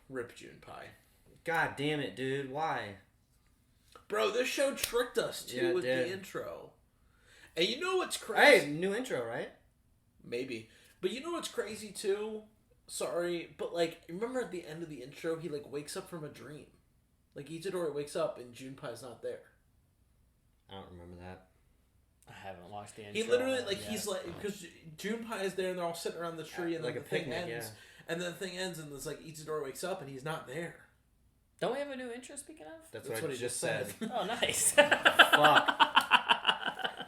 Rip Junpei. God damn it, dude. Why? Bro, this show tricked us, too, with the intro. And you know what's crazy? Hey, new intro, right? Maybe. But you know what's crazy, too? Sorry, but, like, remember at the end of the intro, he, like, wakes up from a dream. Like, Itadori wakes up and Junpei's not there. I don't remember that. I haven't watched the intro. He literally, like, he's like, because Junpei is there and they're all sitting around the tree and, like, the thing ends. Yeah. And then the thing ends and it's like, Itadori wakes up and he's not there. Don't we have a new intro, speaking of? That's what he just said. Oh, nice. Fuck.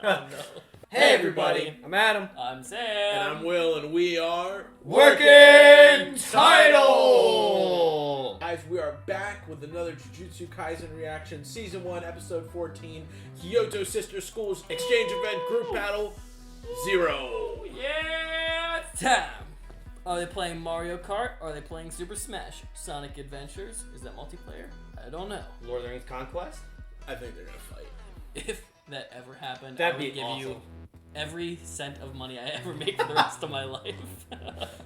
Oh, no. Hey, everybody. I'm Adam. I'm Sam. And I'm Will, and we are... Working Title! Guys, we are back with another Jujutsu Kaisen reaction. Season 1, Episode 14. Kyoto Sister Schools Exchange Event Group Battle 0. Yeah, it's time. Are they playing Mario Kart? Are they playing Super Smash? Sonic Adventures? Is that multiplayer? I don't know. Lord of the Rings Conquest? I think they're gonna fight. If that ever happened, That'd I would be give awesome. you every cent of money I ever make for the rest of my life.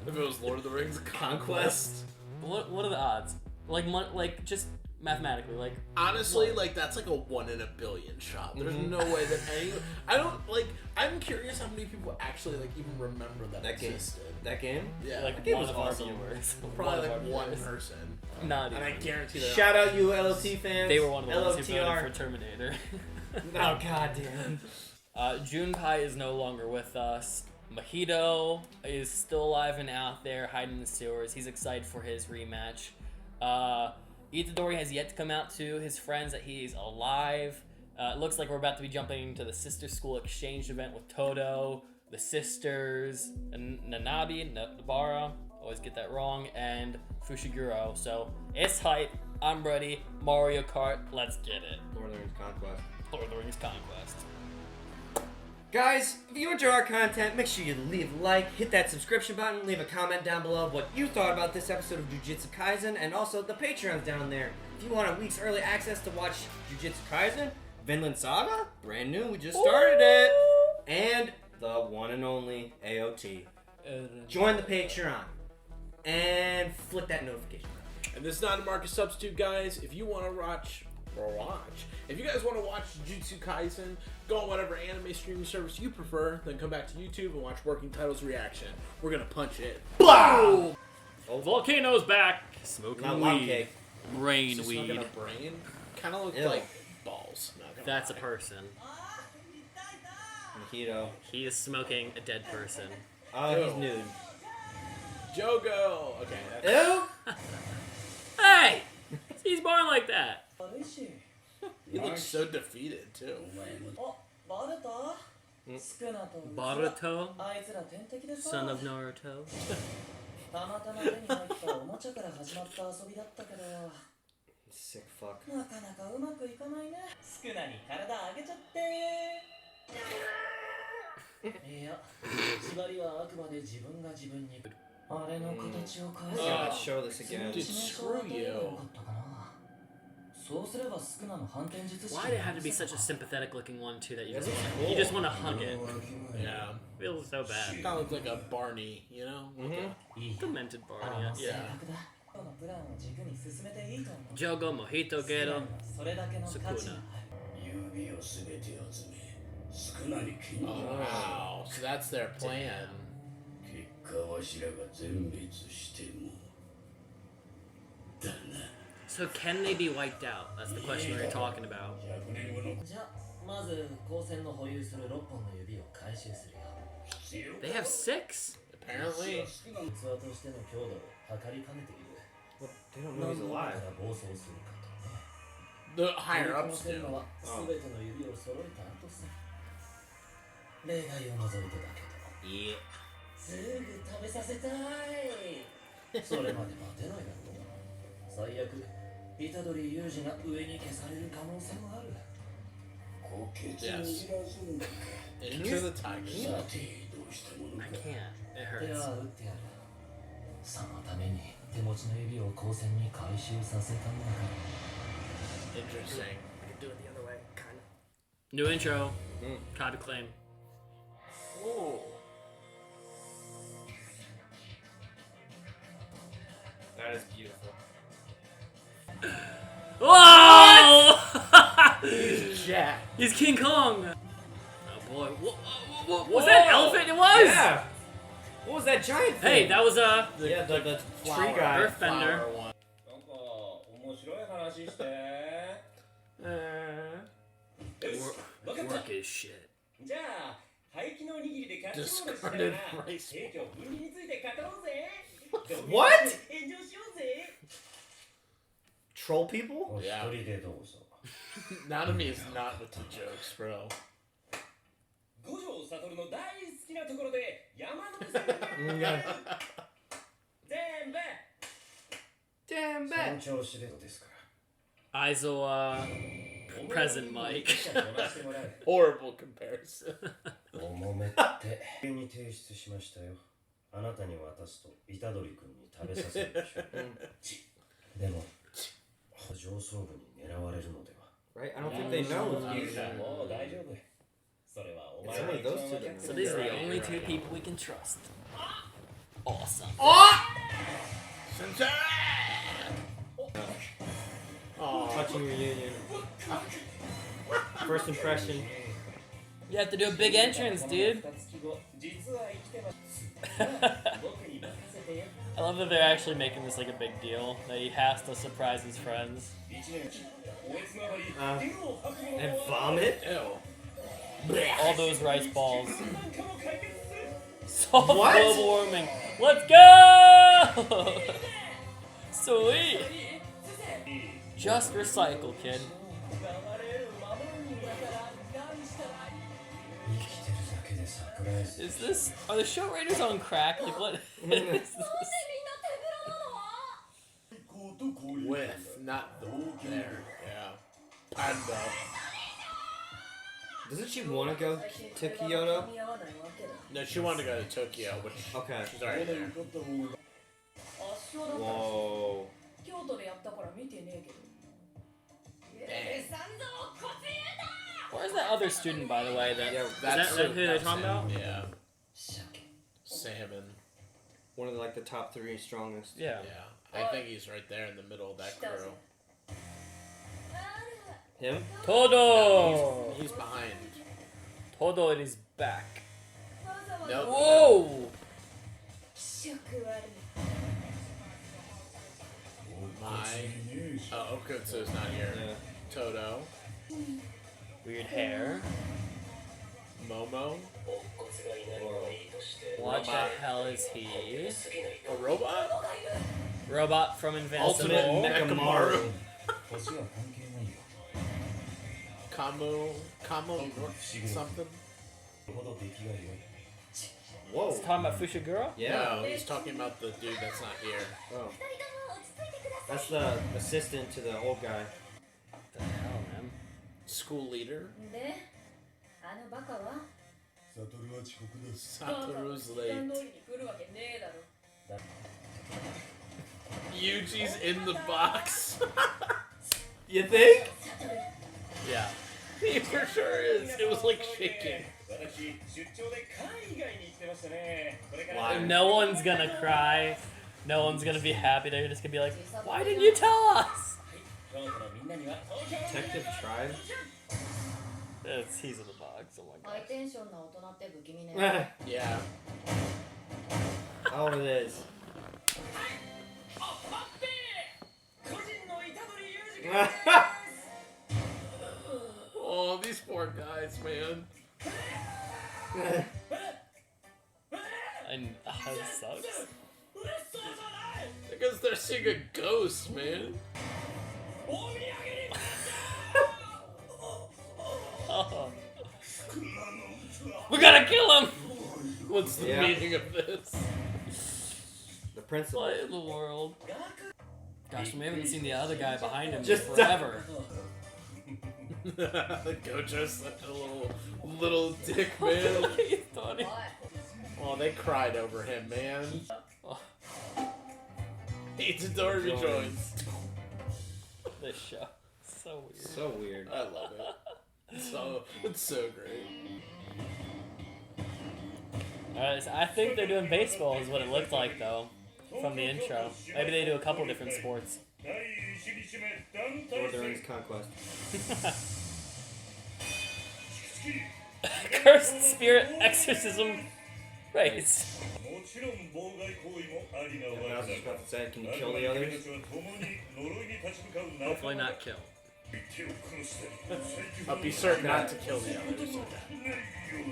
If it was Lord of the Rings Conquest. What are the odds? Like just mathematically, like honestly, what? like that's like a 1 in a billion shot. There's no way that any. I don't like. I'm curious how many people actually like even remember that existed. That game? Yeah, like that game game was was awesome. Probably like one person. Not and even. I guarantee that. Shout out you LOT fans. They were one of the ones who voted LOTR. for Terminator. Oh, god damn. Junpei is no longer with us. Mahito is still alive and out there, hiding in the sewers. He's excited for his rematch. Itadori has yet to come out to his friends that he's alive. It looks like we're about to be jumping into the sister school exchange event with Todo, the sisters, and Nabara, always get that wrong, and Fushiguro. So it's hype. I'm ready. Mario Kart, let's get it. Lord of the Rings Conquest. Lord of the Rings Conquest. Guys, if you enjoy our content, make sure you leave a like, hit that subscription button, leave a comment down below of what you thought about this episode of Jujutsu Kaisen, and also the Patreon's down there. If you want a week's early access to watch Jujutsu Kaisen, Vinland Saga, brand new, we just started it, and the one and only AOT. Join the Patreon, and flick that notification button. And this is not a market substitute, guys. If you want to if you guys want to watch Jujutsu Kaisen, go on whatever anime streaming service you prefer, then come back to YouTube and watch Working Title's reaction. We're gonna punch it. Boom! Oh, Volcano's back. Smoking Not weed. cake. Brain Just weed. smoking a brain. Kind of looks Ew. like balls. Not gonna That's a lie. person. Mahito. He is smoking a dead person. Oh, Ew. he's nude. Jogo. Okay. That's... Ew! Hey! He's born like that. He looks so defeated too. Baruto? Son of Naruto? Sick fuck. God, show this again. Dude, screw you. Why did it have to be such a sympathetic looking one too that you just That's want cool. you just want to hug it? Yeah. Feels so bad. Kind of looks like a Barney, you know? Demented Barney. Yeah. Jogo, Mojito, Gero, Sukuna. Oh, wow. So that's their plan. So can they be wiped out? That's the question we were talking about. They have 6? Apparently. Well, they don't know he's alive. The higher ups do. Yeah. 最悪、虎杖裕二が上に消される可能性もある。 Yes. Into the tiger. I can't. It 手 hurts. は打ってやる。そのために手持ちの指を光線に回収させたんだから。 Interesting. Do it the other way, kind of. New intro. Copy claim. Oh. That is beautiful. Whoa! He's Jack. He's King Kong. Oh boy. What was that elephant? It was. Yeah. What was that giant thing? Hey, that was the tree Flower- guy. Earthbender. flower one. なんか面白い話して。よし、わかった。 Work is shit. じゃあ、廃棄のおにぎりでキャッチボールしなが Discarded ら rice 提供分離について語ろうぜ。 What? 炎上しようぜ。 Troll people? お一 Yeah. 人でどうぞ。 Nanami is not with the jokes, bro. 五条悟の大好きなところで山手線が全部 Damn そ bad. の調子でどうですか Aizawa, present Mike. らせてもらう Horrible comparison. おもめって急に提出しましたよ。あなたに渡すと虎杖君に食べさせるでしょ。でも上層部に狙われるのでは。 Right? I don't think they know it's you. もう大丈夫。それはお前 It's が only 一番 those 分 two かって So る these are the only two people we can trust. Awesome. Sensei! Oh, Touching reunion. First impression. You have to do a big entrance, dude. 実は生きてます。僕に任せてよ。 I love that they're actually making this like a big deal. That he has to surprise his friends. 一年おえつながり Uh, 手を吐くもの and vomit? ew. All those rice balls. なんかも解決する。 Solve What? global warming. Let's go! Sweet. Just recycle, kid. 流れる守るんだから何したらいい。生きてるだけでサプライズ。 Is this? Are the show raiders on crack? Like what? Is this? With, not the there. Yeah. Panda. Doesn't she want to go to Kyoto? No, she wanted to go to Tokyo, which Okay. she's already there. 圧勝だった Whoa. 京都でやったから見てねえけど Where's that other student, by the way? That Yeah, is that who they're that's talking him, about? Yeah. Salmon. One of the, like the top 3 strongest. Yeah. Yeah. I think he's right there in the middle of that crew. Him? Todo. He's behind. Todo is back. Nope. Whoa. 気色悪い My. Oh, Okutsu's not here. Yeah. Toto. Weird hair. Momo. What the hell is he? A robot? Robot from Ultimate Invincible. Mechamaru. 年は関係ないよ。 Kamo something? ほど出来が良い。 Whoa. He's talking about Fushiguro? Yeah. No, he's talking about the dude that's not here. Oh. That's the assistant to the old guy. What the hell, man? School leader? であのバカは Satoru's 普段 late. 通りに来るわけねえだろ Yuji's in the box. You think? Yeah. He for sure is. It was like shaking. 私、出張で海外に行ってましたね。これから Why? No one's gonna cry. No one's gonna be happy. They're just gonna be like, why didn't you tell us? 京都のみんなには東京 Detective Tribe? He's in the box. Oh my ハイ god. テンションな大人って不気味ね Yeah. Oh, it is. 個人の虎杖裕二君 Oh, these poor guys, man. And it sucks. Because they're seeing a ghost, man. Oh. We gotta kill him! What's the Yeah. meaning of this? The principal. What in the world? Gosh, we haven't seen the other guy behind him Just- forever. Gojo's such a little dick, man. He thought he- Oh, they cried over him, man. Itadori rejoins. This show. So weird. So weird. I love it. It's so great. Alright, so I think they're doing baseball is what it looked like though. from the intro. Maybe they do a couple different sports. Northern's Conquest. Cursed spirit exorcism race. I was just about to say, can you kill the others? Hopefully not kill. But be certain not to kill the others.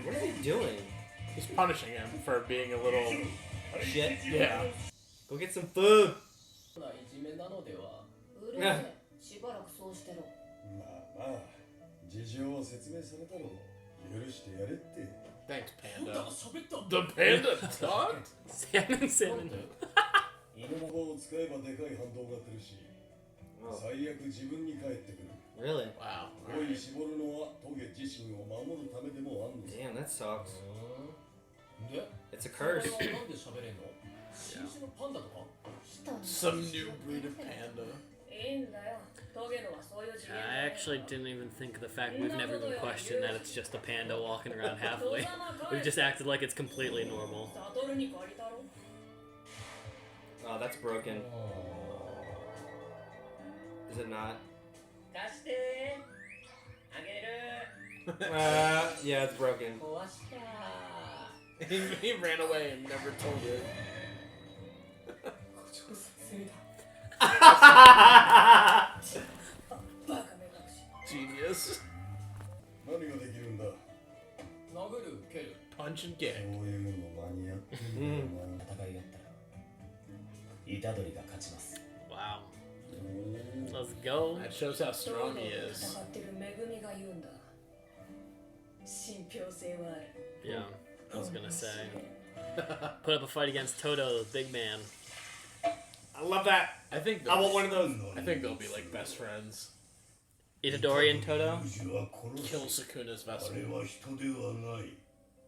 What is he doing? He's punishing him for being a little Shit. yeah. Go get some food. うるせえしばらくそうしてろまあまあ事情を説明されたろ許してやれって Thanks, Panda. The panda talked? Salmon. 犬の棒を使えばでかい反動が来るし最悪自分に返ってくる Really? Wow. 恋絞るのはトゲ自身を守るためでもあんの Damn, that sucks. で It's a curse. なんで喋れんの新種のパンダとか Some new breed of panda. いいんだよトゲのはそういう次元 I actually didn't even think of the fact we've never even questioned that it's just a panda walking around happily. We've just acted like it's completely normal. 悟るに借りたろ Oh, that's broken. Is it not? 貸してあげる Yeah, it's broken. 壊した He ran away and never told it. Genius. 何ができるんだ殴る蹴る Punch and kick. こういうの間に合ってるんだな戦いやったら虎杖が勝ちます Wow. Let's go. That shows how strong he is. 戦ってる恵みが言うんだ信憑性はある Yeah, I was gonna say. Put up a fight against Toto, the big man. I love that. I think I want one of those. I think they'll be like best friends. Itadori and Toto? Kill Sukuna's vessel. あれは人ではない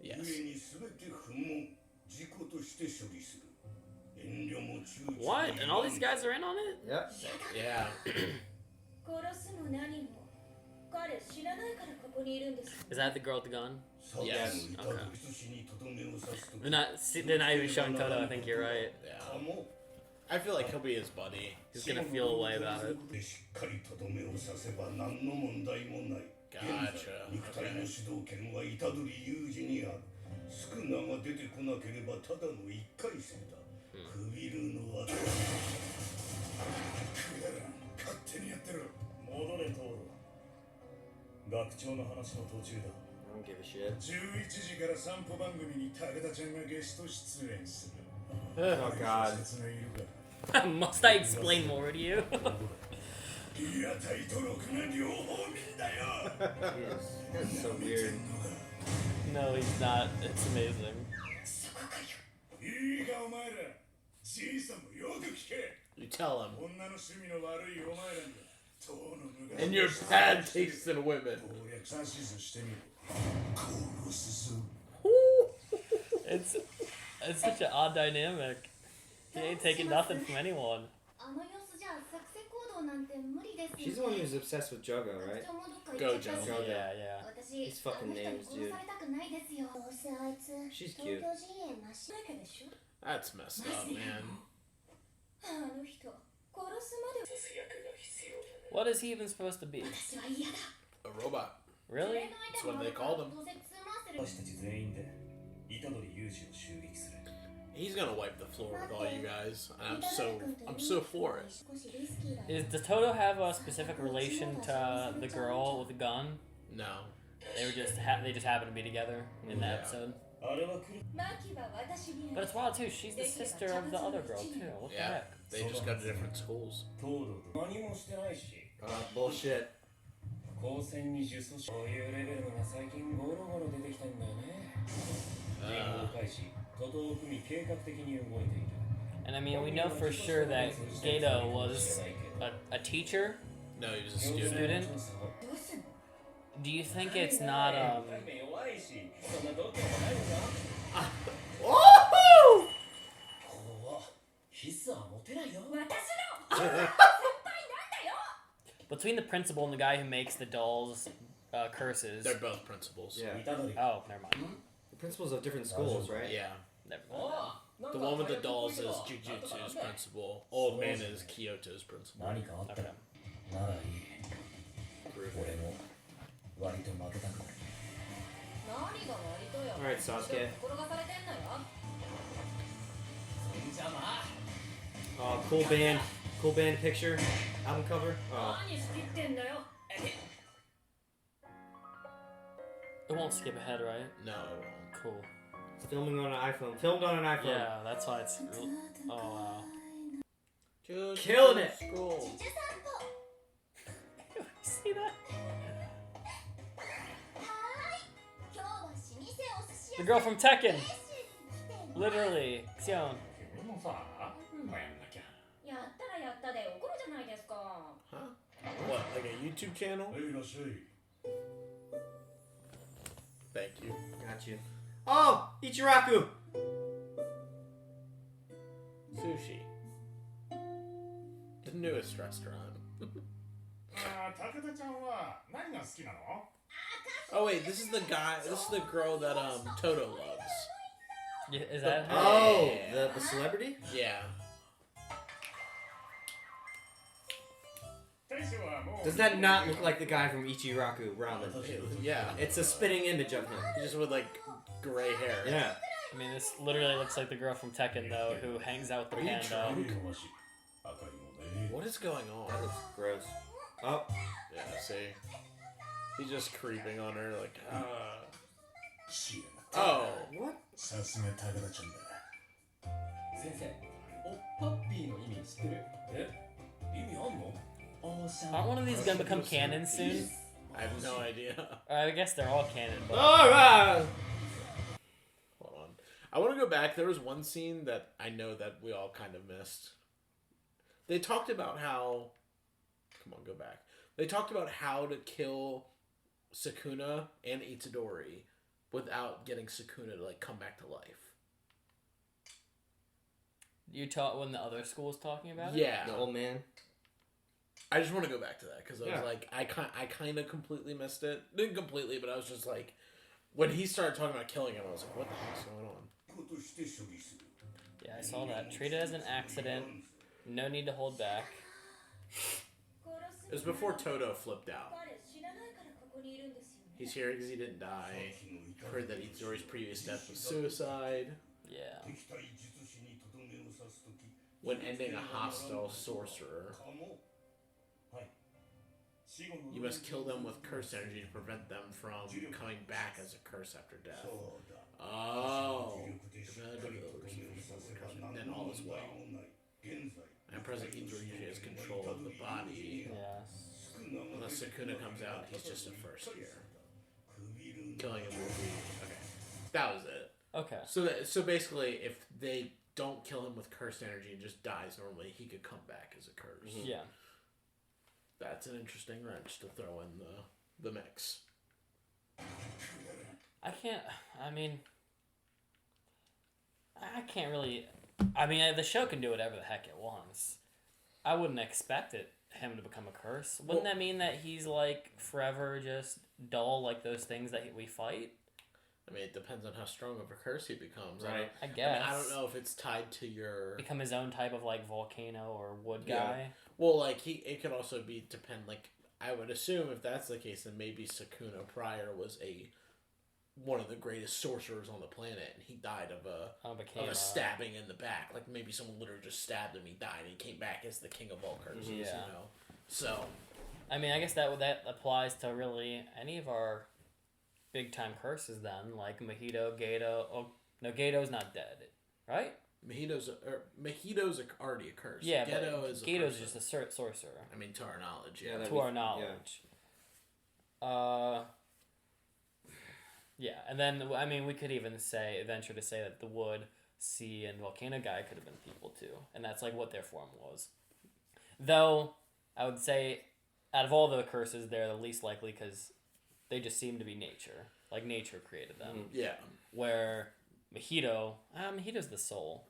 Yes. 故に全て不問事故として処理する遠慮も躊躇も What? And all these guys are in on it? Yep. Yeah. 殺すも何も彼知らないからここにいるんです Is that the girl with the gun? Yes. They're not even showing Toto, I think you're right. Yeah. I feel like he'll be his buddy. He's gonna feel a way about it. しっかりとどめをさせば何の問題もない Gotcha. 肉体の主導権は虎杖裕二にあるスクナが出てこなければただの一回戦だくびるのはくだらん勝手にやってる戻れトール学長の話の途中だ I don't give a shit. 11時から散歩番組に武田ちゃんがゲスト出演する Oh god. 説明いるか Must I explain more to you? リアタイとろくな両方見んだよ That's so weird. No, he's not. It's amazing. そこかよいいかお前らじいさんもよく聞け You tell him. 女の趣味の悪いお前らに党の無駄 And your bad taste in women. 攻略指図してみる殺すぞ It's such an odd dynamic. He ain't taking nothing from anyone. あの様子じゃ作戦行動なんて無理ですよ She's the one who's obsessed with Jogo, right? Gojo. Yeah, yeah. 私 These fucking あの人に names, 殺 dude. されたくないですよどうせあいつ She's 東 cute. 京陣営なしだけでしょ That's messed up, man. あの人殺すまで What is he even supposed to be? 私は嫌だ A robot. Really? That's what they called him. どうせつませる私たち全員で虎杖裕二を襲撃する He's gonna wipe the floor with all you guys. And I'm so for it. Does Toto have a specific relation to the girl with the gun? No. They just happen to be together in the Yeah. episode. あれは来る マキは私に But it's wild too. She's the sister of the other girl too. What the Yeah. heck? They just go to different schools. 東堂と何もしてないし Bullshit. 高専に呪詛師こういうレベルのが最近ゴロゴロ出てきたんだよね連合開始徒党を組み計画的に動いている And I mean, we know for sure that Gato was a teacher. No, he was a student. Student? どうすんの Do you think it's not 弱いしそんな度胸もないのか Woohoo! 怖必須は持てないよ私の between the principal and the guy who makes the dolls curses? They're both principals. Yeah. 虎杖 Oh, never mind. The principals of different schools, right? Yeah. Never mind. The one with the dolls is Jujutsu's principal. Old man is Kyoto's principal. 何かあったらならいい俺も割と負けたくない何が割とよ Alright, Sasuke. 転がされてんのよ Oh, cool band picture, album cover. Oh, 何仕切ってんだよ It won't skip ahead, right? No, it won't. Cool. it's filming on an iPhone. Filmed on an iPhone. Yeah, that's why it's. Oh wow. Killing it. School. See that? The girl from Tekken. Literally, Xion. でもさまあやんなきゃやったらやったで怒るじゃないですか Huh? What, like a YouTube channel? はいいらっしゃい Thank you. Got you. Oh, Ichiraku. Sushi. The newest restaurant. ああ、武田ちゃんは何が好きなの Oh wait, this is the guy. This is the girl that Toto loves. Yeah, is that her? Oh, the celebrity? Yeah. 大将はもう Does that not look like the guy from Ichiraku Ramen? Yeah. It's a spitting image of him. Just with like gray hair. Yeah. I mean, this literally looks like the girl from Tekken, though, who hangs out with the panda. 飛ばし明かりもね What is going on? That looks gross. Oh, Yeah, see. He's just creeping on her like, シエ oh. what? さすが武田ちゃんだナ先生おパッピーの意味知ってるえ意味あんの Aren't one of these gonna become canon soon? I have no idea. Or I guess they're all canon, but Alright! Hold on. I want to go back. There was one scene that I know that we all kind of missed. They talked about how... Come on, go back. They talked about how to kill Sukuna and Itadori without getting Sukuna to like come back to life. you taught when the other school was talking about it? Yeah. The old man. I just want to go back to that because I Yeah. was like, I kind of completely missed it. Didn't completely, but I was just like, when he started talking about killing him, I was like, what the heck's going on? ことして処理する Yeah, I saw that. Treat it as an accident. No need to hold back. It was before Toto flipped out. 彼知らないからここにいるんですよね He's here because he didn't die. Heard that Itadori's previous death was suicide. Yeah. 敵対術師にとどめを刺すとき When ending a hostile sorcerer, かもはい死後の you must kill them with curse energy to prevent them from coming back as a curse after death. そうだ Oh. 磁力でしっかりとどめを刺せば Then all is well. 何もない現在 And President Itadori usually has control of the body. Yeah. Unless Sukuna comes out, he's just a first year. Killing him will be okay. That was it. Okay. So basically, if they don't kill him with cursed energy and just dies normally, he could come back as a curse. Yeah. That's an interesting wrench to throw in the mix. I can't. I mean, I can't really. I mean, the show can do whatever the heck it wants. I wouldn't expect him to become a curse. Wouldn't that mean that he's like forever just dull, like those things that we fight? I mean, it depends on how strong of a curse he becomes. Right. I guess. I don't know if it's tied to your. Become his own type of like volcano or wood Yeah. guy. Well, like it could also be depend. Like I would assume if that's the case, then maybe Sukuna prior was one of the greatest sorcerers on the planet, and he died of a stabbing in the back. Like maybe someone literally just stabbed him, he died, and he came back as the king of all curses. Yeah. You know. So. I mean, I guess that applies to really any of our big time curses then, like Mahito, Gato. Oh no, Gato's not dead, right? Mahito's already a curse. Yeah, Geto but is a Gato's person. just a sorcerer. I mean, to our knowledge, Yeah, yeah. that- To our knowledge. Yeah, and then I mean we could even venture to say that the wood, sea, and volcano guy could have been people too, and that's like what their form was. Though I would say, out of all the curses, they're the least likely because they just seem to be nature, like nature created them. Yeah. Where Mahito's the soul.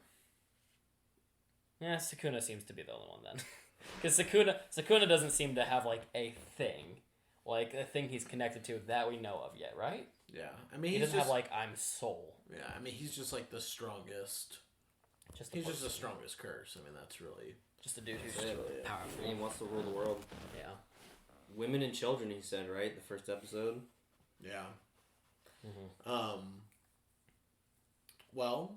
Yeah, Sukuna seems to be the only one then, because Sukuna doesn't seem to have like a thing he's connected to that we know of yet, right? Yeah. I mean, He he's doesn't just have like I'm soul. yeah. I mean, he's just like the strongest Just He's just the person. strongest curse. I mean, that's really... Just a dude who's Yeah, powerful. he wants to rule the world. Yeah. Women and children, he said, right? The first episode. Yeah. Mm-hmm. Well,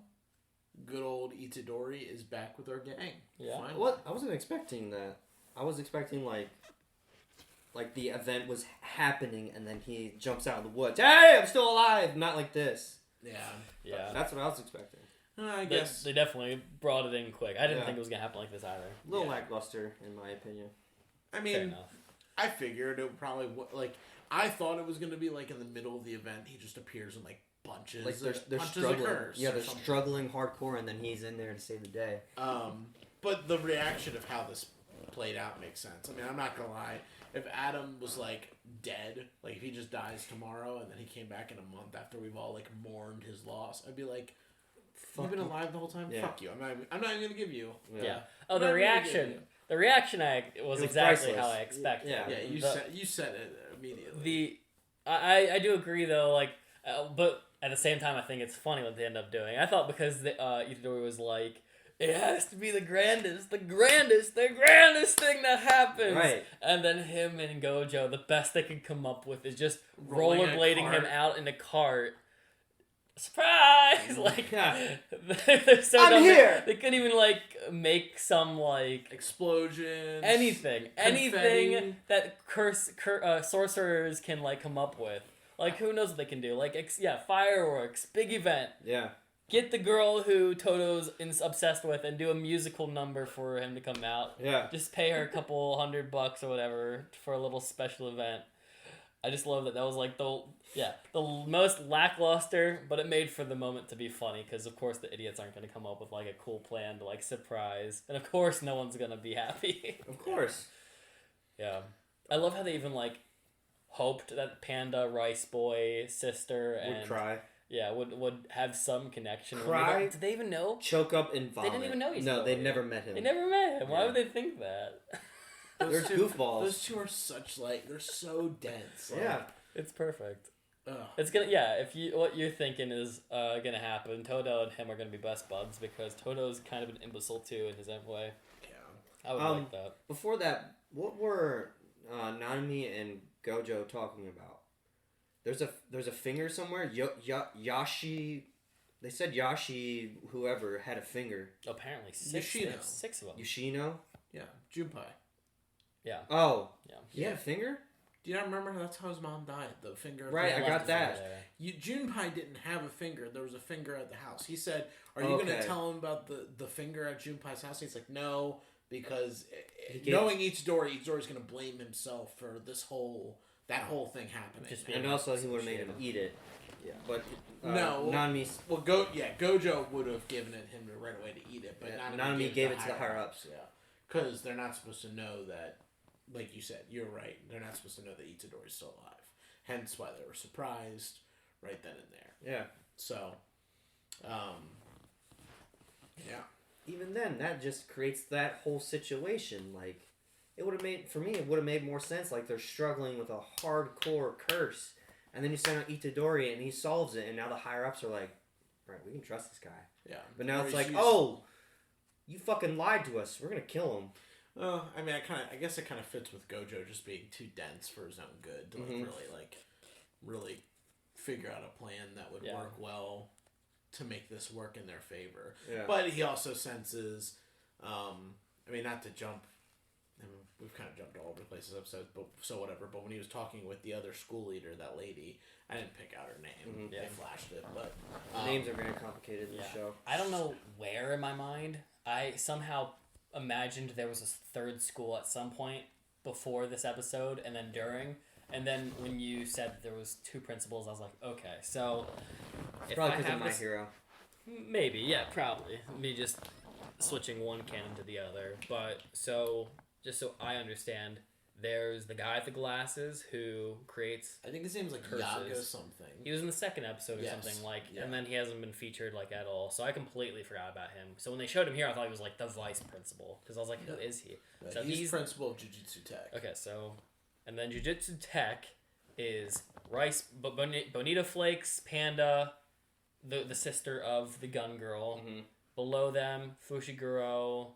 good old Itadori is back with our gang. Yeah. Finally. What? I wasn't expecting that. I was expecting like the event was happening and then he jumps out of the woods. Hey, I'm still alive. Not like this. Yeah. Yeah. That's what I was expecting. I They, guess. they definitely brought it in quick. I didn't Yeah. think it was gonna happen like this either. A little Yeah. lackluster, in my opinion. I Fair mean, enough. I figured it would probably... Like, I thought it was going to be, like, in the middle of the event. He just appears in, like, bunches. Like they're bunches struggling. Of curse Yeah, or they're something. struggling hardcore, and then he's in there to save the day. But the reaction of how this played out makes sense. I mean, I'm not gonna lie. If Adam was like dead, like if he just dies tomorrow and then he came back in a month after we've all like mourned his loss, I'd be like, "You've been alive the whole time. Yeah. Fuck you. I'm not even gonna give you." Yeah. Oh, I'm the not really reaction. giving The reaction was was exactly priceless. how I expected. Yeah. Yeah, you said it immediately. I do agree though, like, but at the same time, I think it's funny what they end up doing. I thought because Itadori was like, it has to be the grandest thing that happens. Right. And then him and Gojo, the best they could come up with is just Rolling in a rollerblading him cart. out in a cart. Surprise! Like, Yeah. they're so I'm dumb. here! They couldn't even like make some like Explosions. anything confetti. that sorcerers can like come up with. Like, who knows what they can do? Like, fireworks, big event. Yeah. Get the girl who Toto's obsessed with and do a musical number for him to come out. Yeah. Just pay her a couple $100 or whatever for a little special event. I just love that. That was like the most lackluster, but it made for the moment to be funny because of course the idiots aren't going to come up with like a cool plan to like surprise, and of course no one's going to be happy. Of course. Yeah, I love how they even like hoped that Panda, Rice Boy, sister, Would and cry. yeah would have some connection. Cry? Did they even know? Choke up and vomit. didn't even know each No, other. they'd never met him. They never met him. Why Yeah. would they think that? They're two- goofballs. Those two are such like they're so dense. Like, Yeah. It's perfect. ugh. It's gonna if you what you're thinking is gonna happen. Toto and him are gonna be best buds because Toto's kind of an imbecile too in his own way. Yeah. I would like that. Before that, what were Nanami and Gojo talking about? There's a finger somewhere. Yashi. They said Yashi, whoever, had a finger. Apparently Yoshino. there's 6 of them. Yoshino? Yeah. Junpei. Yeah. Oh. Yeah. He had a finger? Do you not remember that's how his mom died? The finger. Right, I Left got his that. finger there. Junpei didn't have a finger. There was a finger at the house. He said, "Are you going Okay. to tell him about the finger at Junpei's house?" He's like, "No, because gave- knowing Itadori's going to blame himself for that whole thing happening." Just And also, he would have made him eat it. Yeah. But No. Nanami, Well, Gojo would have given it him right away to eat it, but Yeah, Nanami gave it to the higher-ups. Yeah, because they're not supposed to know that. Like you said, you're right. They're not supposed to know that Itadori's still alive. Hence why they were surprised right then and there. yeah. So, yeah. Even then, that just creates that whole situation. Like, it would have made more sense. Like, they're struggling with a hardcore curse. And then you send out Itadori and he solves it. And now the higher ups are like, right, we can trust this guy. Yeah. But now Or it's he's like, used- oh, you fucking lied to us. We're going to kill him. I mean, I guess it kind of fits with Gojo just being too dense for his own good to really figure out a plan that would Yeah. work well to make this work in their favor. Yeah. But he also senses, I mean, not to jump, I mean, we've kind of jumped all over the place this episode, but so whatever. But when he was talking with the other school leader, that lady, I didn't pick out her name. Yeah. They flashed it, but Names are very complicated in the show. I don't know where in my mind I somehow imagined there was a third school at some point before this episode and then during, and then when you said there was 2 principals, I was like, okay, so if Probably I because have of My this- Hero. maybe, yeah, probably me just switching one canon to the other. But so just so I understand, there's the guy with the glasses who creates. I think his name's like Curses. Yaga something. He was in the second episode or Yes. something like, Yeah. and then he hasn't been featured like at all. So I completely forgot about him. So when they showed him here, I thought he was like the vice principal because I was like, who is he? But So he's principal of Jujutsu Tech. Okay, so and then Jujutsu Tech is Rice, Bonita Flakes, Panda, the sister of the gun girl, below them, Fushiguro,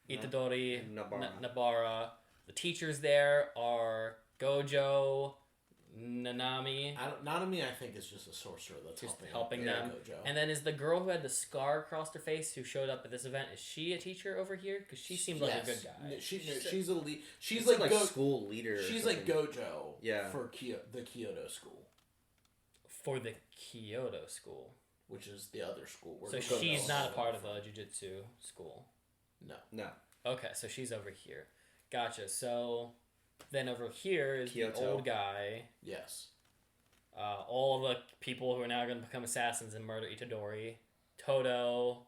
Itadori, Nabara. The teachers there are Gojo, Nanami. Nanami, I think, is just a sorcerer that's helping them. Gojo. And then is the girl who had the scar across her face who showed up at this event, is she a teacher over here? Because she seemed like a good guy. She's a lead. She's like school leader. She's like Gojo. Yeah. For the Kyoto school. For the Kyoto school, which is the other school. So she's not a part of the Jujutsu school. No. Okay, so she's over here. Gotcha. So then over here is Kyoto. The old guy. Yes. All the people who are now going to become assassins and murder Itadori, Toto,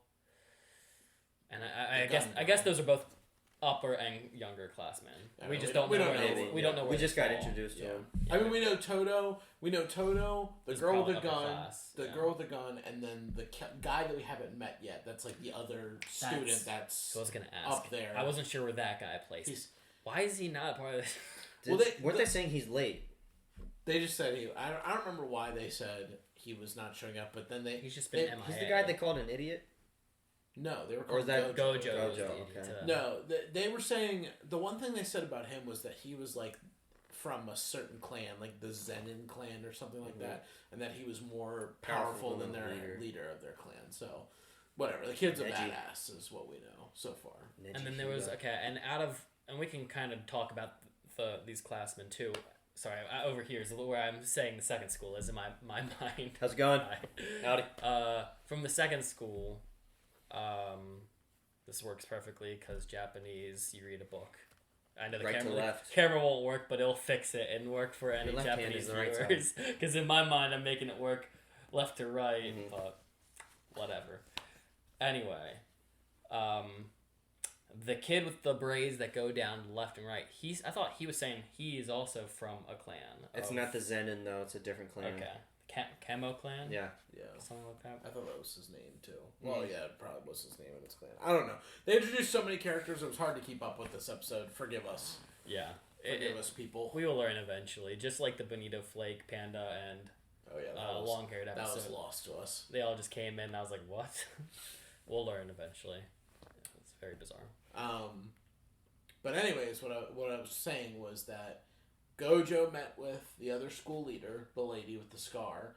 and I guess those are both upper and younger classmen. Yeah, we just don't know. We don't know. We just got introduced to them. Yeah. I mean, we know Toto. The girl with the gun, girl with the gun, and then the guy that we haven't met yet. That's like the other student. That's I was gonna ask up there. I wasn't sure where that guy placed. Why is he not part of this? Weren't they saying he's late? They just said he. I don't remember why they said he was not showing up, but then he's just been MIA. He's the guy they called an idiot. No, they were called Gojo. Okay. No, they were saying the one thing they said about him was that he was like from a certain clan, like the Zenin clan or something like that, and that he was more powerful than their leader of their clan. So, whatever. The kid's a badass, is what we know so far. And then there was and we can kind of talk about these classmen too. Sorry, over here is where I'm saying the second school is in my mind. How's it going? Howdy. From the second school, this works perfectly because Japanese, you read a book. I know the camera won't work, but it'll fix it and work for any Japanese viewers. Because in my mind, I'm making it work left to right, but whatever. Anyway, the kid with the braids that go down left and right. I thought he was saying he is also from a clan. It's not the Zenin though. It's a different clan. Okay, Camo clan. Yeah. Something like that. I thought that was his name too. Well, yeah, it probably was his name in his clan. I don't know. They introduced so many characters; it was hard to keep up with this episode. Forgive us. Yeah. Forgive us, people. We will learn eventually, just like the Bonito Flake, Panda, and long-haired episode. That was lost to us. They all just came in, and I was like, "What?" We'll learn eventually. It's very bizarre. But anyways, what I was saying was that Gojo met with the other school leader, the lady with the scar,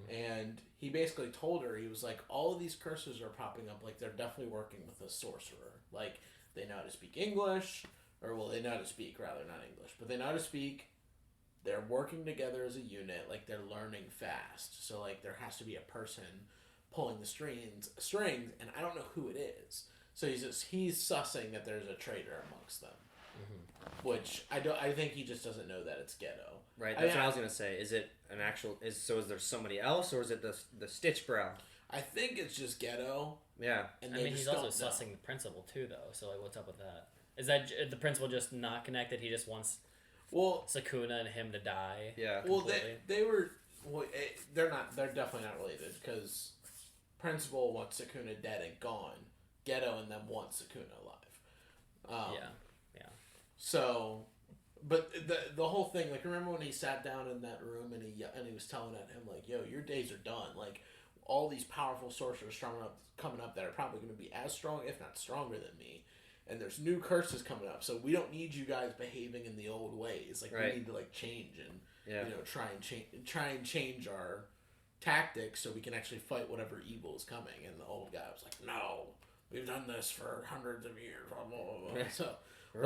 and he basically told her, he was like, all of these curses are popping up, like they're definitely working with a sorcerer. Like, they know how to speak English, they know how to speak, rather, not English, but they know how to speak. They're working together as a unit, like they're learning fast. So like there has to be a person pulling the strings, and I don't know who it is. So he's sussing that there's a traitor amongst them. Which I think he just doesn't know that it's Ghetto. Right, that's what I was gonna say. Is it an actual? Is there somebody else, or is it the Stitch Brow? I think it's just Ghetto. Yeah, and he's also sussing the principal too, though. So like, what's up with that? Is that the principal just not connected? He just wants Sukuna and him to die. Yeah. Well, they were. Well, they're not. They're definitely not related because principal wants Sukuna dead and gone. Ghetto and them want Sukuna alive. Yeah. So, but the whole thing, like, remember when he sat down in that room and he was telling at him, like, yo, your days are done. Like, all these powerful sorcerers coming up that are probably going to be as strong, if not stronger than me. And there's new curses coming up, so we don't need you guys behaving in the old ways. Like, we need to, like, change and, try and change our tactics so we can actually fight whatever evil is coming. And the old guy was like, no, we've done this for hundreds of years. Blah, blah, blah. So... So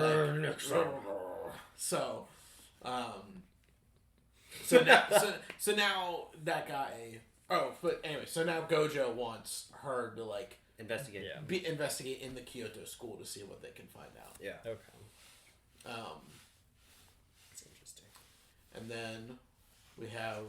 now that guy. Oh, but anyway, so now Gojo wants her to like investigate in the Kyoto school to see what they can find out. Yeah. Okay. That's interesting. And then we have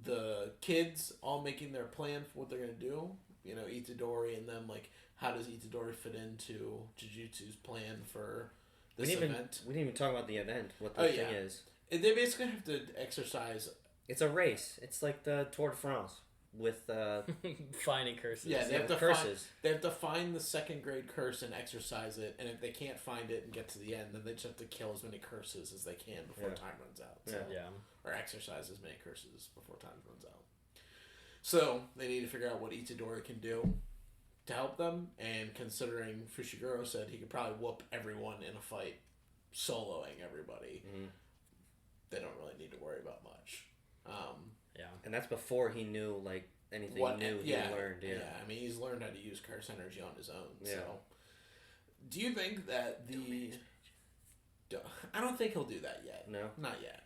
the kids all making their plan for what they're gonna do. You know, Itadori and them like. How does Itadori fit into Jujutsu's plan for this event? We didn't even talk about the event, what the thing is. They basically have to exercise... It's a race. It's like the Tour de France with... finding curses. Yeah, they have to find the second grade curse and exercise it, and if they can't find it and get to the end, then they just have to kill as many curses as they can before time runs out. So, or exercise as many curses before time runs out. So, they need to figure out what Itadori can do to help them, and considering Fushiguro said he could probably whoop everyone in a fight, soloing everybody, they don't really need to worry about much. Yeah. And that's before he knew, like, anything new he learned. Yeah. I mean, he's learned how to use curse energy on his own. Yeah. So, do you think that I don't think he'll do that yet. No? Not yet.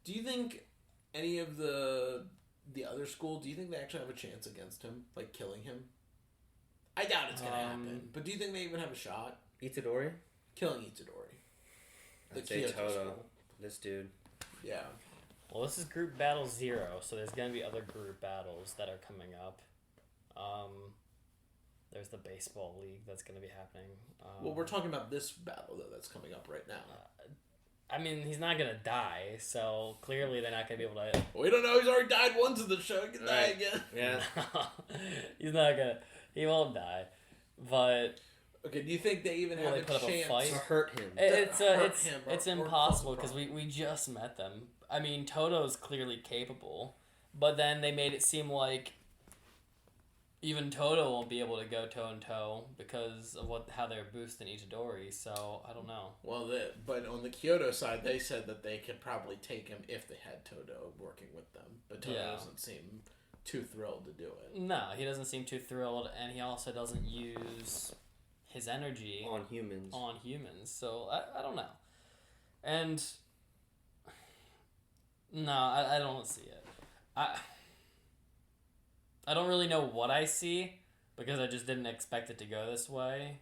Do you think any of the other school, do you think they actually have a chance against him? Like, killing him? I doubt it's going to happen. But do you think they even have a shot? Itadori? Killing Itadori. I'd say Kyoto Toto. school. This dude. Yeah. Well, this is group battle 0, so there's going to be other group battles that are coming up. There's the baseball league that's going to be happening. Well, we're talking about this battle, though, that's coming up right now. I mean, he's not going to die, so clearly they're not going to be able to... We don't know. He's already died once in the show. He can die again. Yeah. He's not going to... He won't die. But... Okay, do you think they even have they a put up a chance fight? To hurt him. It's impossible because we just met them. I mean, Toto's clearly capable, but then they made it seem like even Toto won't be able to go toe and toe because of how they're boosting Itadori. So I don't know. Well, but on the Kyoto side, they said that they could probably take him if they had Toto working with them. But Toto doesn't seem too thrilled to do it. No, he doesn't seem too thrilled, and he also doesn't use his energy on humans. So I don't know. And no, I don't see it. I don't really know what I see because I just didn't expect it to go this way.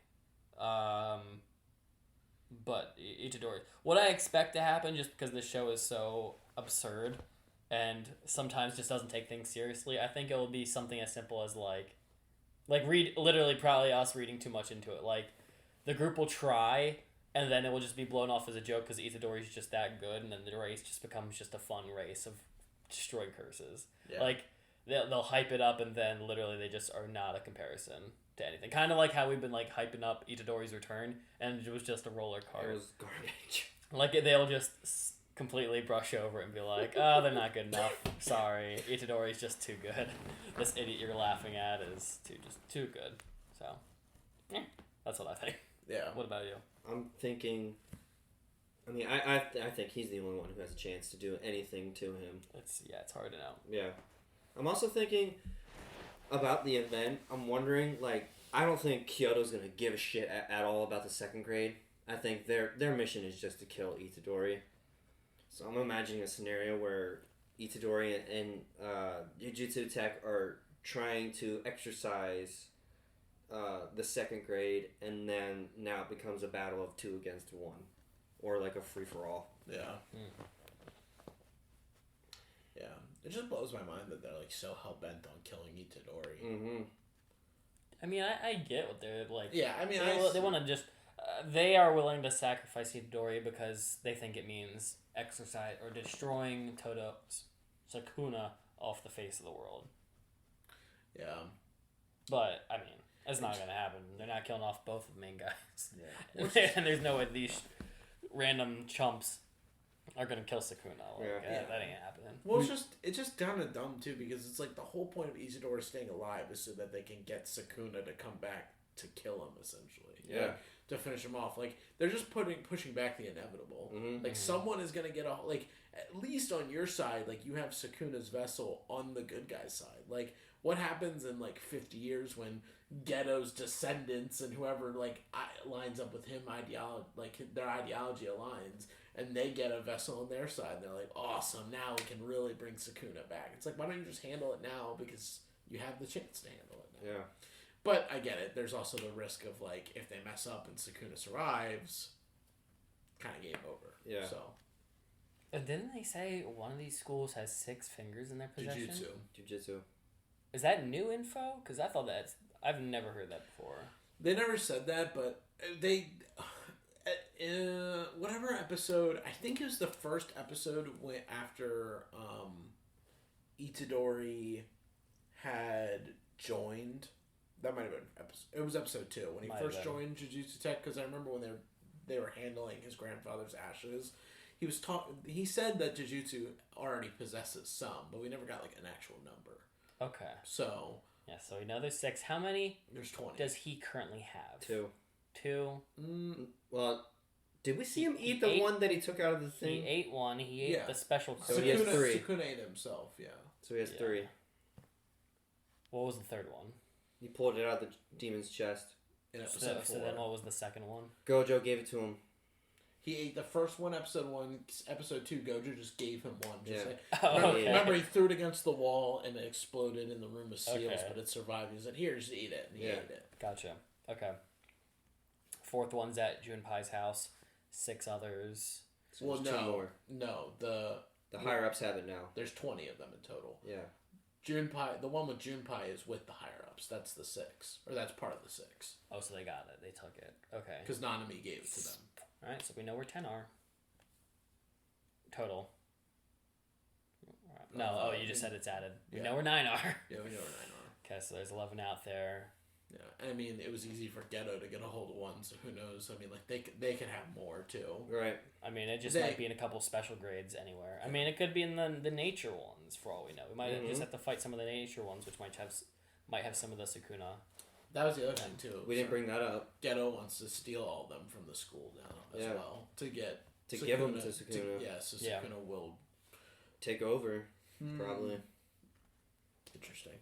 But Itadori, what I expect to happen, just because this show is so absurd and sometimes just doesn't take things seriously, I think it will be something as simple as like literally probably us reading too much into it. Like, the group will try, and then it will just be blown off as a joke because Itadori's just that good, and then the race just becomes just a fun race of destroying curses. Yeah. Like, they'll hype it up, and then literally they just are not a comparison to anything. Kind of like how we've been, like, hyping up Itadori's return, and it was just a roller cart. It was garbage. Like, they'll just completely brush over it and be like, oh, they're not good enough. Sorry, Itadori's just too good. This idiot you're laughing at is too good. So, yeah, that's what I think. Yeah. What about you? I'm thinking... I mean, I think he's the only one who has a chance to do anything to him. It's hard to know. Yeah. I'm also thinking about the event. I'm wondering, like, I don't think Kyoto's going to give a shit at all about the second grade. I think their mission is just to kill Itadori. So I'm imagining a scenario where Itadori and Jujutsu Tech are trying to exercise the second grade, and then now it becomes a battle of 2 against 1. Or like a free-for-all. Yeah. Yeah. It just blows my mind that they're like so hell-bent on killing Itadori. Mm-hmm. I mean, I get what they're like. Yeah, I mean, they want to just... they are willing to sacrifice Itadori because they think it means exercise or destroying Toto's Sukuna off the face of the world. Yeah. But, I mean, that's not going to happen. They're not killing off both of the main guys. Yeah. And there's no way these random chumps are going to kill Sukuna. Like, Yeah. that ain't happening. Well, it's just kind of dumb, too, because it's like the whole point of Isidore staying alive is so that they can get Sukuna to come back to kill him, essentially. Yeah. Like, to finish him off. Like, they're just pushing back the inevitable. Mm-hmm. Like, someone is going to get a... Like, at least on your side, like, you have Sukuna's vessel on the good guy's side. Like, what happens in, like, 50 years when Ghetto's descendants and whoever, like, lines up with him, their ideology aligns, and they get a vessel on their side, and they're like, awesome, now we can really bring Sukuna back. It's like, why don't you just handle it now, because you have the chance to handle it now. Yeah. But I get it. There's also the risk of, like, if they mess up and Sukuna survives, kind of game over. Yeah. So. Didn't they say one of these schools has 6 fingers in their possession? Jujutsu. Is that new info? Because I thought I've never heard that before. They never said that, but they... whatever episode... I think it was the first episode after Itadori had joined... That might have been it was episode 2 when he first joined Jujutsu Tech, because I remember when they were handling his grandfather's ashes. He said that Jujutsu already possesses some, but we never got like an actual number. Okay. So Yeah, so we know there's 6. How many There's 20. does he currently have? 2. 2. Well, did we see him He eat the ate- one that he took out of the thing? He ate one. He ate Yeah. the special So curse. he has 3. Sukuna ate himself, yeah. So he has Yeah. 3. What was the third one? He pulled it out of the demon's chest. In So, episode 4. so then what was the second one? Gojo gave it to him. He ate the first one, episode 1. Episode 2, Gojo just gave him one. Just Yeah. like, Oh, remember, okay. remember he threw it against the wall and it exploded in the room of seals, Okay. but it survived. He said, "Here, just eat it." And he Yeah. ate it. Gotcha. Okay. 4th one's at Junpei's house. 6 others. So Well, there's 2 no. more. No, The higher ups have it now. there's 20 of them in total. Yeah. Junpei, the one with Junpei is with the higher ups. That's the 6. Or that's part of the 6. Oh, so they got it. They took it. Okay. Because Nanami gave it to them. Alright, so we know where 10 are. Total. No, oh, you just said it's added. We Yeah. know where 9 are. Yeah, we know where 9 are. Okay, so there's 11 out there. Yeah, I mean, it was easy for Ghetto to get a hold of one, so who knows? I mean, like, they could have more, too. Right. I mean, it just They- might be in a couple special grades anywhere. I mean, it could be in the nature ones, for all we know. We might Mhm. just have to fight some of the nature ones, which might have some of the Sukuna. That was the other thing, too. We didn't So bring that up. Ghetto wants to steal all of them from the school now as Yeah. well to get To give them to Sukuna. Yeah, so Yeah. Sukuna will. Take over, probably. Interesting.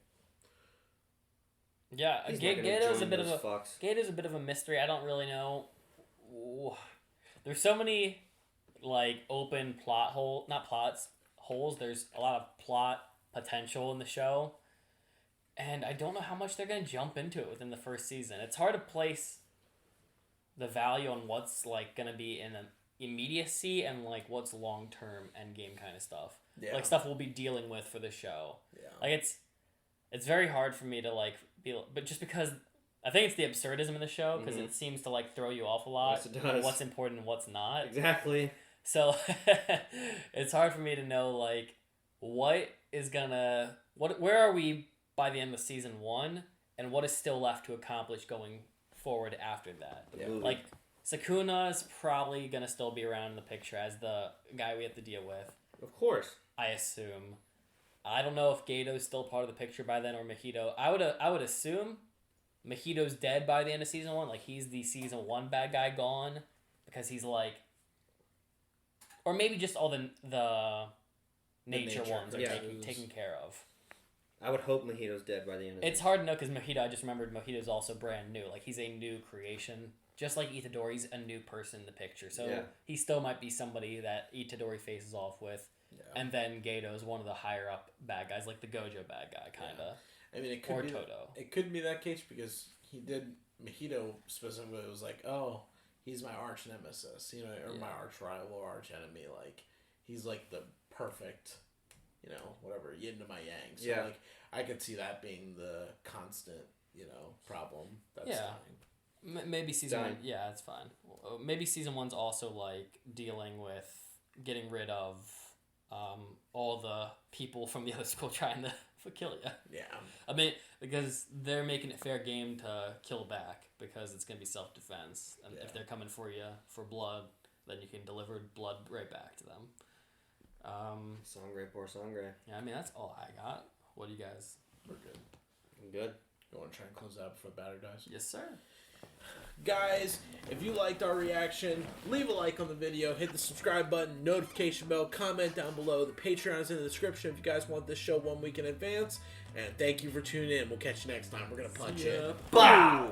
Yeah, He's not gonna Gato's a join bit of those a fucks. Gato's a bit of a mystery. I don't really know. Ooh. There's so many like open plot holes. There's a lot of plot potential in the show, and I don't know how much they're gonna jump into it within the first season. It's hard to place the value on what's like gonna be in an immediacy and like what's long term end game kind of stuff. Yeah. Like stuff we'll be dealing with for the show. Yeah. Like it's very hard for me to like be, but just because I think it's the absurdism in the show because it seems to like throw you off a lot. Yes, it does. What's important and what's not. Exactly. So it's hard for me to know like where are we by the end of season 1 and what is still left to accomplish going forward after that. The movie. Like Sukuna is probably gonna still be around in the picture as the guy we have to deal with. Of course. I assume. I don't know if Gato's still part of the picture by then or Mahito. I would assume Mahito's dead by the end of season 1. Like he's the season 1 bad guy gone because he's like, or maybe just all the nature nature ones are yeah. taken care of. I would hope Mahito's dead by the end of It's hard to know because Mahito. I just remembered Mahito's also brand new. Like he's a new creation. Just like Itadori's a new person in the picture. So Yeah. he still might be somebody that Itadori faces off with. Yeah. And then Gato's one of the higher up bad guys, like the Gojo bad guy, kind of. I mean, it could Or be Toto. It could be that case because he did Mahito specifically was like, oh, he's my arch nemesis, you know, or my arch rival, or arch enemy. Like he's like the perfect, you know, whatever yin to my yang. So Yeah. like I could see that being the constant, you know, problem. That's Yeah. fine. Maybe season Done. 1, yeah, it's fine. Maybe season 1's also like dealing with getting rid of all the people from the other school trying to kill you. Yeah. I mean, because they're making it fair game to kill back because it's gonna be self defense, and Yeah. if they're coming for you for blood, then you can deliver blood right back to them. Sangre por sangre. Yeah, I mean that's all I got. What do you guys? We're good. I'm good. You want to try and close out before the battery dies? Yes, sir. Guys, if you liked our reaction, leave a like on the video, hit the subscribe button, notification bell, comment down below. The Patreon is in the description if you guys want this show 1 week in advance. And thank you for tuning in. We'll catch you next time. We're going to punch it. Bow!